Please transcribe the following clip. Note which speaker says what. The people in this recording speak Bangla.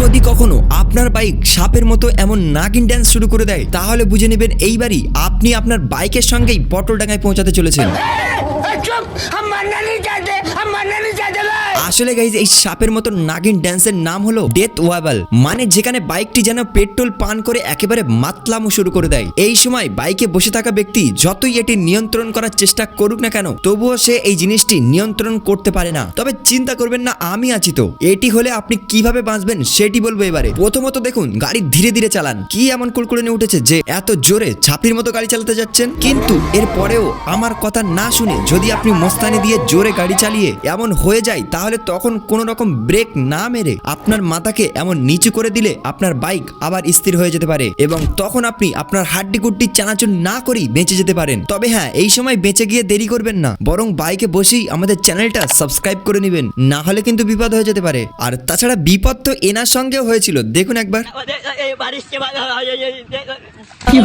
Speaker 1: যদি কখনো আপনার বাইক সাপের মতো এমন নাগিন ড্যান্স শুরু করে দেয় তাহলে বুঝে নেবেন এইবারই আপনি আপনার বাইকের সঙ্গেই পটলডাঙ্গায় পৌঁছাতে চলেছেন। আসলে গাইজ এই সাপের মতো নাগিন ড্যান্সের নাম হলো ডেথ ওয়াবল, মানে যেখানে বাইকটি যেন পেট্রোল পান করে একেবারে মাতলামো শুরু করে দেয়। এই সময় বাইকে বসে থাকা ব্যক্তি যতই এটি নিয়ন্ত্রণ করার চেষ্টা করুক না কেন তবুও সে এই জিনিসটি নিয়ন্ত্রণ করতে পারে না। তবে চিন্তা করবেন না, আমি আছি তো। এটি হলে আপনি কিভাবে বাঁচবেন সেটি বলবো এবারে। প্রথমত দেখুন, গাড়ি ধীরে ধীরে চালান। কি এমন কুলকুলানি উঠেছে যে এত জোরে ছাপির মতো গাড়ি চালাতে যাচ্ছেন? কিন্তু এর পরেও আমার কথা না শুনে যদি আপনি মস্তানি দিয়ে জোরে গাড়ি চালিয়ে এমন হয়ে যায় তাহলে তখন কোন রকম ব্রেক না মেরে আপনার মাথাকে এমন নিচু করে দিলে আপনার বাইক আবার স্থির হয়ে যেতে পারে এবং তখন আপনি আপনার হাড্ডি গুড্ডি চানাচুর না করেই বেঁচে যেতে পারেন। তবে হ্যাঁ, এই সময় বেঁচে গিয়ে দেরি করবেন না, বরং বাইকে বসেই আমাদের চ্যানেলটা সাবস্ক্রাইব করে নেবেন, না হলে কিন্তু বিপদ হয়ে যেতে পারে। আর তাছাড়া বিপদ তো এনার সঙ্গেও হয়েছিল, দেখুন একবার।
Speaker 2: কি